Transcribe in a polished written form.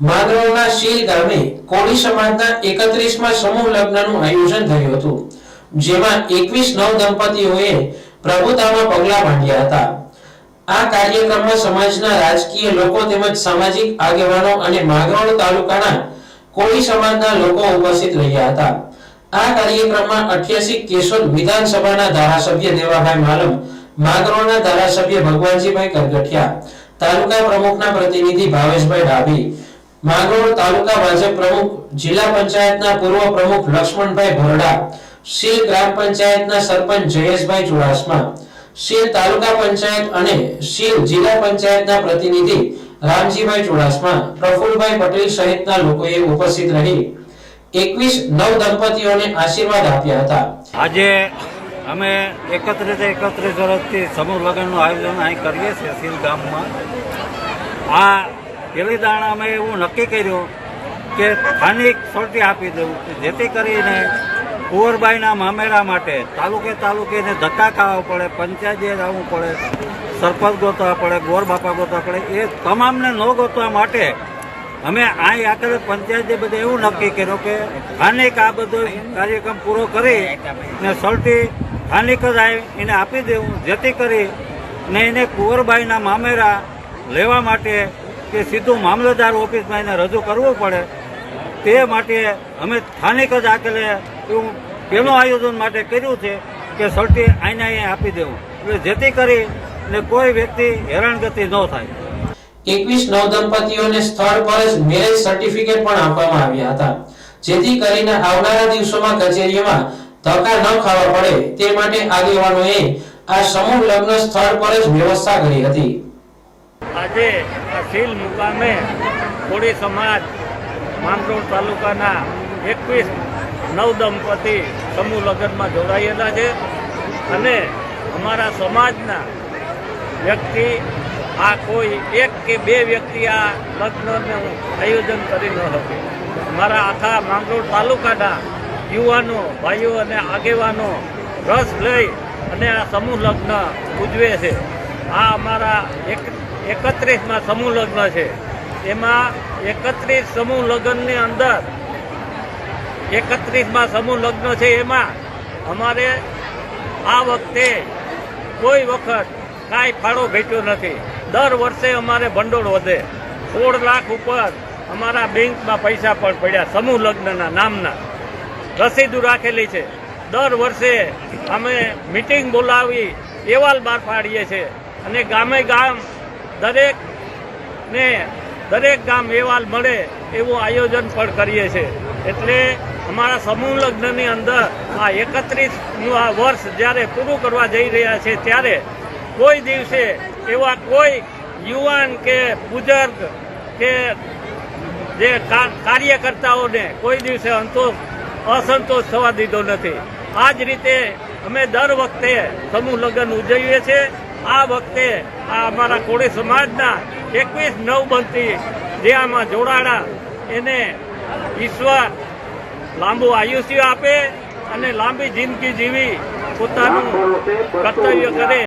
માંગરોળના શીલ ગામે કોળી સમાજના 31મા સમૂહ લગ્નનું આયોજન થયું હતું, જેમાં 21 નવદંપતીઓએ પ્રભુતામાં પગલાં માંડ્યા હતા। આ કાર્યક્રમમાં સમાજના રાજકીય લોકો તેમજ સામાજિક આગેવાનો અને માંગરોળ તાલુકાના કોળી સમાજના લોકો ઉપસ્થિત રહ્યા હતા। આ કાર્યક્રમમાં 88 કેશોદ વિધાનસભાના ધારાસભ્ય દેવાભાઈ માલમ, માંગરોળના ધારાસભ્ય ભગવાનજીભાઈ કરગઠિયા, તાલુકા પ્રમુખના પ્રતિનિધિ ભાવેશભાઈ ડાભી, માંગરોળ તાલુકા ભાજપ પ્રમુખ, જિલ્લા પંચાયતના પૂર્વ પ્રમુખ લક્ષ્મણભાઈ ભરડા, શીલ ગ્રામ પંચાયતના સરપંચ જયેશભાઈ ચુડાસમા, શીલ તાલુકા પંચાયત અને શીલ જિલ્લા પંચાયતના પ્રતિનિધિ રામજીભાઈ ચુડાસમા, પ્રફુલભાઈ પટેલ સહિતના લોકોએ ઉપસ્થિત રહી 21 નવદંપતીઓને આશીર્વાદ આપ્યા હતા। આજે અમે 31 વર્ષથી સમૂહ લગ્નનું આયોજન અહીં કરીએ છીએ શીલ ગામમાં। આ પેલી દાણ અમે એવું નક્કી કર્યું કે સ્થાનિક સોટી આપી દેવું, જેથી કરીને કુંવરબાઈના મામેરા માટે તાલુકે ધક્કા ખાવા પડે, પંચાયતે જવું પડે, સરપંચ ગોતવા પડે, ગોર બાપા ગોતવા પડે, એ તમામને ન ગોતવા માટે અમે અહીં આખરે પંચાયતે બધે એવું નક્કી કર્યું કે સ્થાનિક આ બધો કાર્યક્રમ પૂરો કરી ને સોટી સ્થાનિક જ એને આપી દેવું, જેથી કરી ને એને કુંવરબાઈના મામેરા લેવા માટે કે સીધું મામલતદાર ઓફિસમાં એને રજૂ કરવું પડે, તે માટે અમે સ્થાનિક જ આખરે એવું પેલું આયોજન માટે કર્યું છે કે સોટી આઈને અહીંયા આપી દેવું, એટલે જેથી કરી ને કોઈ વ્યક્તિ હેરાનગતિ ન થાય। 21 નવદંપતીઓને સ્થળ પર જ મેરેજ સર્ટિફિકેટ પણ આપવામાં આવ્યા હતા, જેથી કરીને આવનારા દિવસોમાં કચેરીઓમાં ધક્કા ન ખાવા પડે તે માટે આગેવાનોએ આ સમૂહ લગ્ન સ્થળ પર જ વ્યવસ્થા કરી હતી। આજે આ શીલ મુકામે કોળી સમાજ માંગરોળ તાલુકાના 21 નવદંપતી સમૂહ લગ્નમાં જોડાયેલા છે અને અમારા સમાજના વ્યક્તિ આ કોઈ એક કે બે વ્યક્તિ આ લગ્નનું આયોજન કરી ન શકે। અમારા આખા માંગરોળ તાલુકાના યુવાનો, ભાઈઓ અને આગેવાનો રસ લઈ અને આ સમૂહ લગ્ન ઉજવે છે। આ અમારા 31મા સમૂહ લગ્ન છે। એમાં 31 સમૂહ લગ્નની અંદર 31મા સમૂહ લગ્ન છે, એમાં અમારે આ વખતે કોઈ વખત કાંઈ ફાળો ઘટ્યો નથી। દર વર્ષે અમારે ભંડોળ વધે, 16 લાખ ઉપર અમારા બેંકમાં પૈસા પણ પડ્યા સમૂહ લગ્નના નામના, રસીદો રાખેલી છે। દર વર્ષે અમે મિટિંગ બોલાવી અહેવાલ બહાર પાડીએ છીએ અને ગામે ગામ દરેક ગામ અહેવાલ મળે એવું આયોજન પણ કરીએ છીએ। એટલે અમારા સમૂહ લગ્નની અંદર આ 31નું આ વર્ષ જ્યારે પૂરું કરવા જઈ રહ્યા છે ત્યારે કોઈ દિવસે એવા કોઈ યુવાન કે બુજુર્ગ કે જે કાર્યકર્તાઓને કોઈ દિવસે અસંતોષ થવા દીધો નથી। આ જ રીતે અમે દર વખતે સમૂહ લગ્ન ઉજવીએ છીએ। આ વખતે આ અમારા કોળી સમાજના 21 નવદંપતી જે આમાં જોડાણા એને ઈશ્વર લાંબુ આયુષ્ય આપે અને લાંબી જિંદગી જીવી પોતાનું કર્તવ્ય કરે।